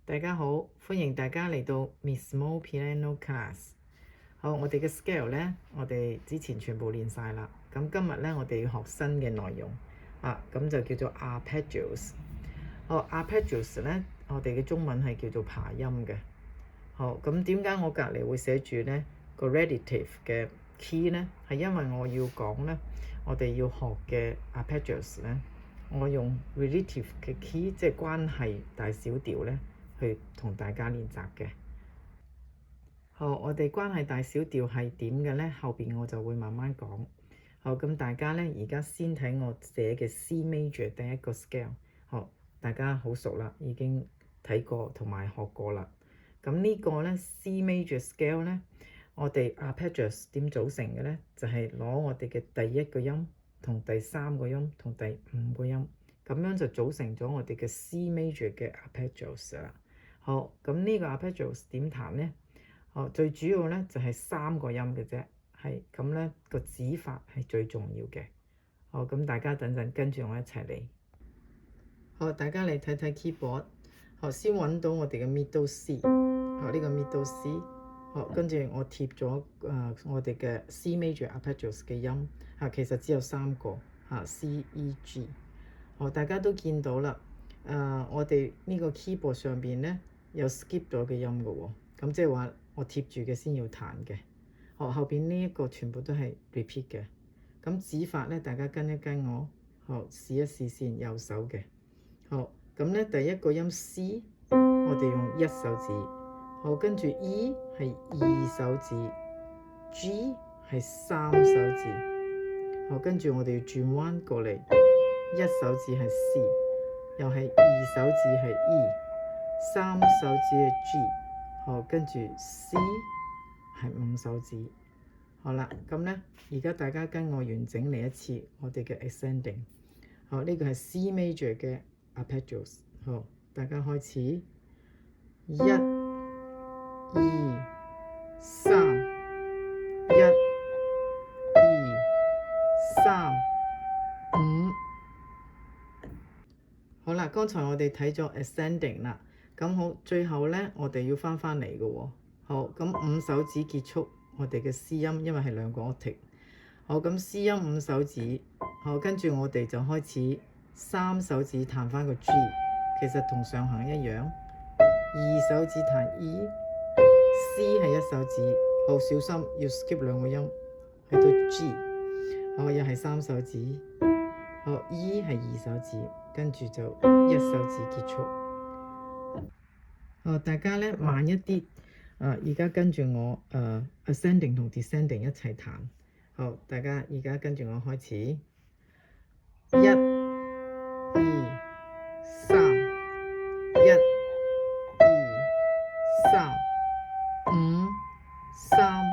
大家好，歡迎大家嚟到 Miss Mo Piano Class。好，我哋嘅 scale 呢，我哋之前全部練晒啦。咁今日呢，我哋要學新嘅內容咁就叫做 arpeggios。arpeggios 呢，我哋嘅中文係叫做爬音嘅。好，咁點解我隔離會寫住呢個 relative 嘅 key 呢？係因為我要講呢，我哋要學嘅 arpeggios 呢，我用 relative 嘅 key，即係關係大小調呢，去同大家練習嘅。好，我哋關係大小調係點嘅呢？後邊我就會慢慢講。好，咁大家呢，而家先睇我寫嘅 C major 第一個 scale。好，大家好熟啦，已經睇過同埋學過啦。咁呢個呢 C major scale 呢，我哋 arpeggios 點組成嘅呢？就係攞我哋嘅第一個音同第三個音同第五個音，咁樣就組成咗我哋嘅 C major 嘅 arpeggios 啦。好，咁呢個 arpeggios 點彈呢？最主要呢就係三個音嘅啫，係咁呢個指法係最重要嘅。好，咁大家等陣跟住我一齊嚟。好，大家嚟睇睇 keyboard。好，先揾到我哋嘅 middle C。呢個 middle C。好，跟住我貼咗我哋嘅 C major arpeggios 嘅音其實只有三個C、E、G。好，大家都見到啦。我哋呢個 keyboard 上邊呢有 skip 咗嘅音嘅喎，咁即係話我貼住嘅先要彈嘅。好，後邊呢一個全部都係 repeat 嘅。咁指法呢，大家跟一跟我。好，試一試先，右手嘅。好，咁呢第一個音 C， 我哋用一手指。好，跟住 E 係二手指 ，G 係三手指。好，跟住我哋要轉彎過嚟，一手指係 C， 又係二手指係 E， 三手指係 G。好，跟住 C 係五手指。好啦，咁呢，而家大家跟我完整嚟一次我哋嘅 ascending。好，呢個係 C major 嘅 arpeggios。好，大家開始，一、二、三，一、二、三、五。好啦，剛才我哋睇咗 ascending 啦，咁好，最後呢，我哋要翻嚟嘅喎。好，咁五手指結束我哋嘅 C 音，因為係兩個 octave。好，咁 C 音五手指。好，跟住我哋就開始三手指彈翻個 G， 其實同上行一樣。二手指彈 E，C 係一手指。好，小心要 skip 兩個音，去到 G。好，又係三手指。好， E 係二手指，跟住就一手指結束。好，大家呢慢一啲。而家跟住我ascending 同 descending 一齊彈。好，大家而家跟住我開始，一、二、三，一、二、三，五、三、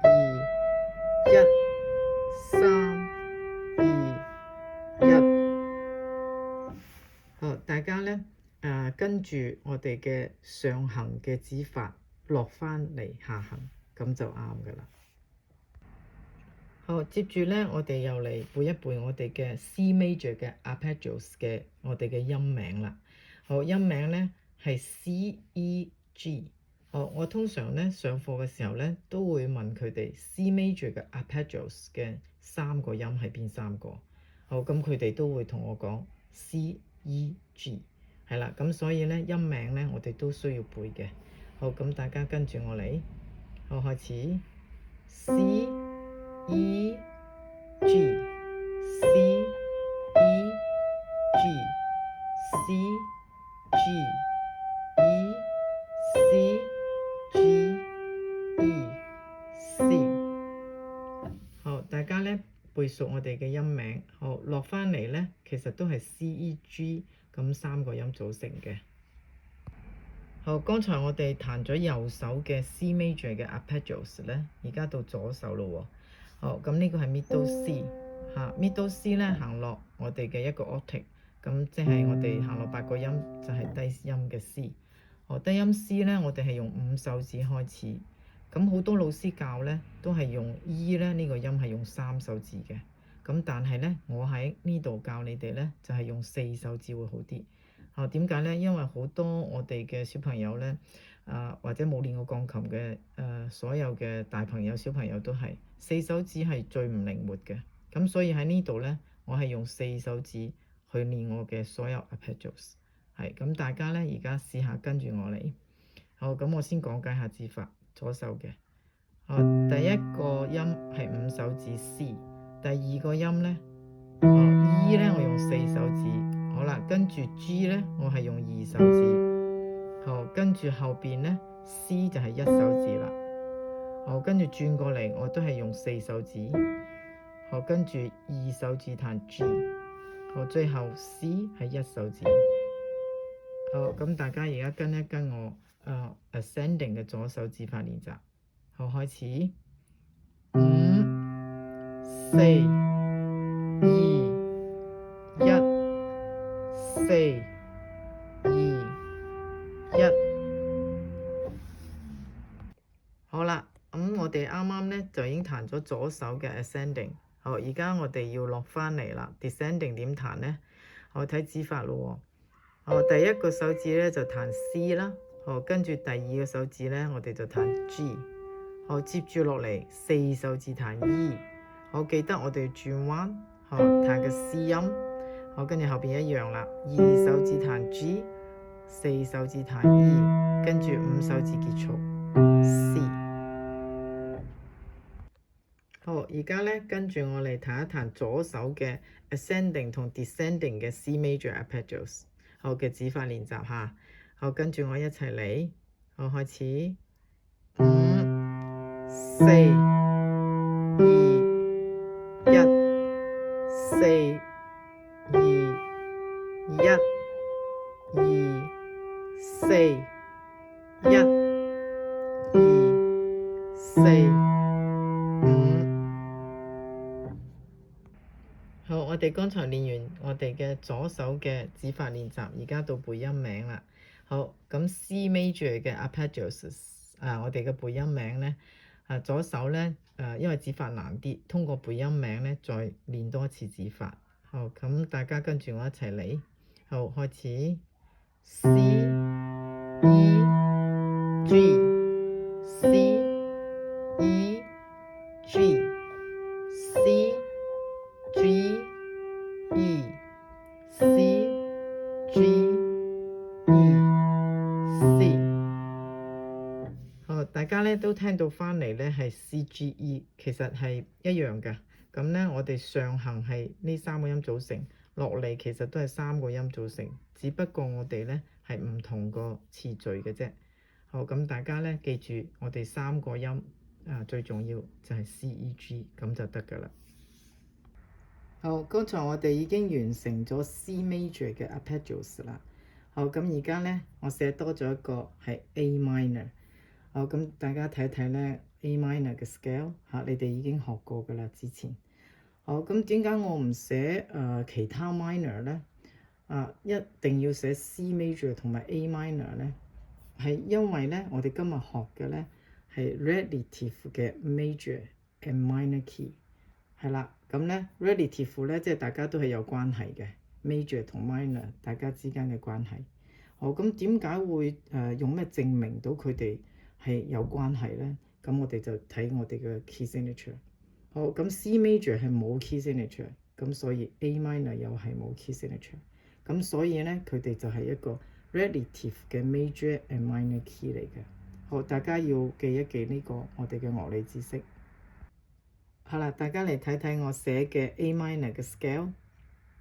二、一、三、二、一。好，大家呢跟住我哋嘅上行嘅指法落翻嚟下行，咁就啱噶啦。好，接住呢，我哋又嚟背一背我哋嘅 C major 嘅 arpeggios 嘅我哋嘅音名啦。好，音名呢係 C、E、G。好，我通常呢上課嘅時候呢都會問佢哋 C major 嘅 arpeggios 嘅三個音係邊三個。好，咁佢哋都會同我講 C、E、G。係啦，咁所以呢音名呢我哋都需要背嘅。好，咁大家跟住我嚟。好，開始 C、E、G、C、E、G、C、G、E、C、G、E、C。好，大家呢背熟我哋嘅音名。好，落翻嚟呢，其實都係 C、E、G 咁三個音組成嘅。好，剛才我哋彈咗右手嘅 C major 嘅 arpeggios 呢，而家到左手咯喎。好，咁呢個係 middle C，middle C 呢行落我哋嘅一個 octave，咁即係我哋行落八個音就係低音嘅 C。好，低音 C 呢，我哋係用五手指開始，咁好多老師教呢都係用 E 呢個音係用三手指嘅，咁但係呢，我喺呢度教你哋呢就係用四手指會好啲。點解呢？因為好多我哋嘅小朋友呢，或者冇練過鋼琴嘅所有嘅大朋友小朋友都係四手指係最唔靈活嘅，咁所以喺呢度呢，我係用四手指去練我嘅所有 arpeggios。係咁，大家呢而家試下跟住我嚟。好，咁我先講解下指法，左手嘅。第一個音係五手指 C， 第二個音呢，E 呢我用四手指，好啦，跟住 G 呢我係用二手指，好，跟住後邊呢 C 就係一手指啦，好，跟住轉過嚟我都係用四手指，好，跟住二手指彈 G， 好，最後 C 係一手指，好，咁大家而家跟一跟我ascending 嘅左手指法練習。好，開始，五、四、二、一、四、二、一。好啦，咁我哋啱啱咧就已經彈咗左手嘅 ascending。好，而家我哋要落翻嚟啦。descending 點彈呢？我睇指法咯喎。好，第一個手指咧就彈 C 啦。好，跟住第二個手指咧，我哋就彈 G。好，接住落嚟四手指彈 E， 好，記得我哋轉彎，好，彈個 C 音，好，跟住後邊一樣啦，二手指彈 G， 四手指彈 E， 跟住五手指結束 C。好，而家咧跟住我嚟彈一彈左手嘅 ascending 同 descending 嘅 C major arpeggios， 好嘅指法練習下，好，跟住我一齊嚟，好，開始，五、四、二、一、四、二、一、二、四、一、二、四、五。好，我哋剛才練完我哋嘅左手嘅指法練習，而家到背音名啦。好，咁 C major 嘅 arpeggios， 我哋嘅背音名呢，左手呢，因為指法難啲，通過背音名呢，再練多一次指法。好，咁大家跟住我一齊嚟。好，開始 C E G C E G C G E C G E C。好，大家咧都聽到翻嚟咧係 C G E， 其實係一樣嘅。咁咧我哋上行係呢三個音組成，落嚟其實都係三個音組成，只不過我哋咧係唔同個次序嘅啫。好，咁大家咧記住我哋三個音最重要就係 C E G， 咁就得㗎啦。好，剛才我哋已經完成咗 C major 嘅 arpeggios 啦。好，咁而家咧我寫多咗一個係 A minor。好，咁大家睇一睇咧 A minor 嘅 scale 你哋已經學過噶啦之前。好，咁點解我唔寫其他 minor 咧？一定要寫 C major 同埋 A minor 咧，係因為咧我哋今日學嘅咧係 relative 嘅 major and minor key， 係啦。咁咧 relative 咧即係大家都係有關係嘅 major 同 minor 大家之間嘅關係。好，咁點解會用咩證明到佢哋係有關係咧？咁我哋就睇我哋嘅 key signature。好，咁 C major 係冇 key signature， 咁所以 A minor 又係冇 key signature， 咁所以咧佢哋就係一個 relative 嘅 major and minor key 嚟嘅。好，大家要記一記呢個我哋嘅樂理知識。好啦，大家嚟睇睇我寫嘅 A minor 嘅 scale。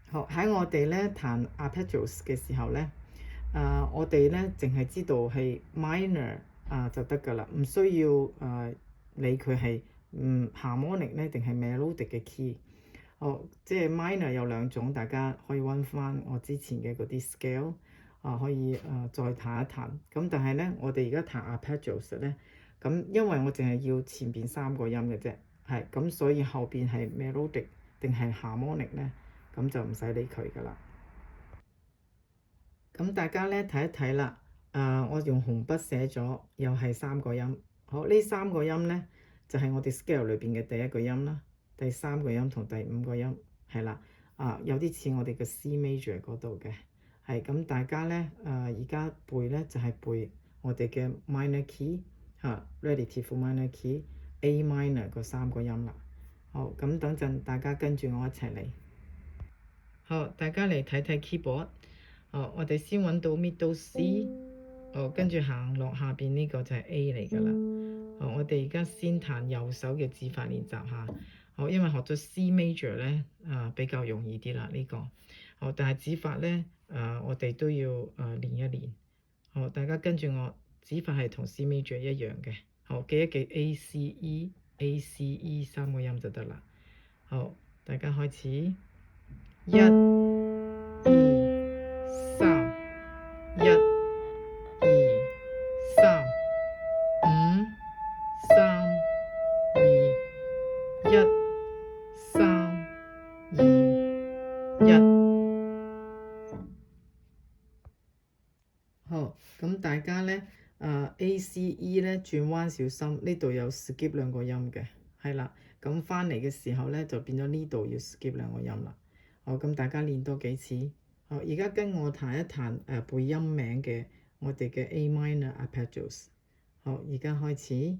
好，喺我哋咧彈 arpeggios 嘅時候咧，我哋咧淨係知道係 minor 就得㗎啦，唔需要理佢係harmonic 咧定係 melodic 嘅 key。好，即係 minor 有兩種，大家可以溫翻我之前嘅嗰啲 scale，可以再彈一彈。咁但係咧，我哋而家彈 arpeggios 咧，咁因為我淨係要前邊三個音嘅啫，係咁，所以後邊係 melodic 定係 harmonic 咧，咁就唔使理佢㗎啦。咁大家咧睇一睇啦，我用紅筆寫咗，又係三個音。好，呢三個音咧就係我哋 scale 裏邊嘅第一個音啦，第三個音同第五個音係啦。有啲似我哋嘅 C major 嗰度嘅。係咁大家咧而家背咧就係、背我哋嘅 minor key relative minor key A minor 嗰3個音啦。好，咁等陣大家跟住我一齊嚟。好，大家嚟睇睇 keyboard。我哋先揾到 middle C。跟住行落下邊呢個就係 A 嚟㗎啦。我哋而家先彈右手嘅指法練習下。因為學咗 C major 咧比較容易啲啦呢個。但係指法咧我哋都要練一練。大家跟住我，指法係同 C major 一樣嘅。記一記 A C E。A C E 3個音就得啦。好，大家開始，1、2、3，1、2、3，5、3、2、1、3、2、1。好，咁大家咧A C E 咧轉彎小心，呢度有 skip 2個音嘅，係啦。咁翻嚟嘅時候咧就變咗呢度要 skip 2個音啦。好，咁大家練多幾次。好，而家跟我彈一彈背音名嘅我哋嘅 A minor arpeggios。好，而家開始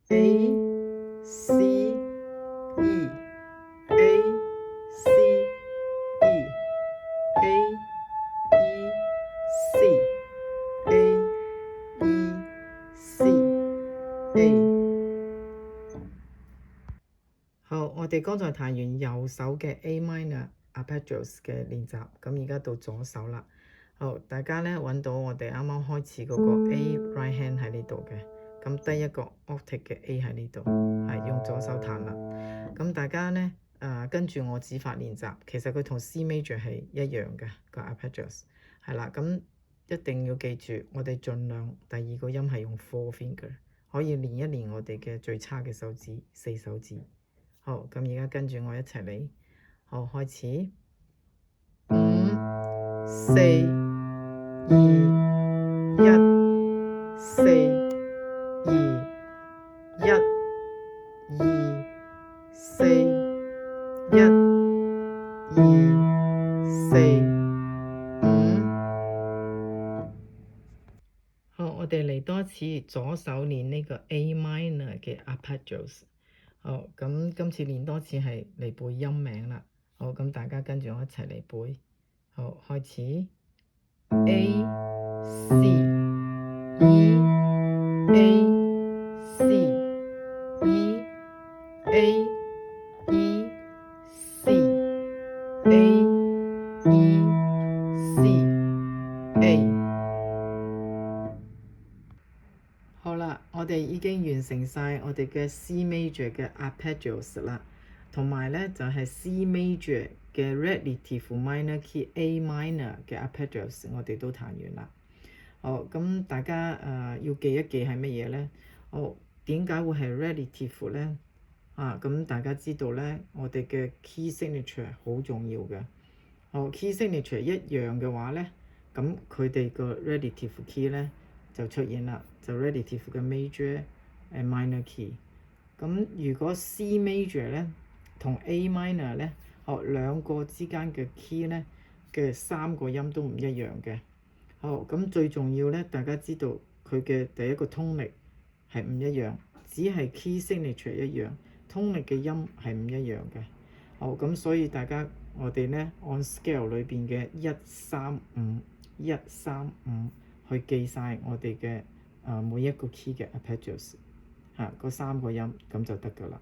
A C E A C E A E C A E C A。好，我哋剛才彈完右手嘅 A minor arpeggios 嘅練習，咁而家到左手啦。好，大家咧揾到我哋啱啱開始嗰個 A right hand 喺呢度嘅，咁低一個 octave 嘅 A 喺呢度，係用左手彈啦。咁大家咧跟住我指法練習，其實佢同 C major 係一樣嘅個 arpeggios，係啦。咁一定要記住，我哋盡量第2個音係用 four finger， 可以練一練我哋嘅最差嘅手指4手指。好，咁而家跟住我一齊嚟。好，開始5、4、2、1、4、2、1、2、4、1、2、4、5。好，我哋嚟多次左手練呢個 A minor 嘅 arpeggios。好，咁今次練多次係嚟背音名啦。好，咁大家跟住我一齊嚟背。好，開始 A C E A C E A E C A E C A。好啦，我哋已經完成晒我哋嘅 C major 嘅 arpeggios 啦，同埋咧就係 C major 嘅 relative minor key A minor 嘅 arpeggios 我哋都彈完啦。好，咁大家要記一記係乜嘢咧？點解會係 relative 咧？咁大家知道咧，我哋嘅 key signature 好重要嘅。key signature 一樣嘅話咧，咁佢哋個 relative key 咧就出現啦，就 relative 嘅 major and minor key。咁如果 C major 咧同 A minor 咧，兩個之間嘅 key 咧嘅3個音都唔一樣嘅。好，咁最重要咧，大家知道佢嘅第一個通力係唔一樣，只係 key signature 一樣，通力嘅音係唔一樣嘅。好，咁所以大家我哋咧按 scale 裏邊嘅135去記晒我哋嘅每一個 key 嘅 arpeggios，嗰3個音咁就得㗎啦。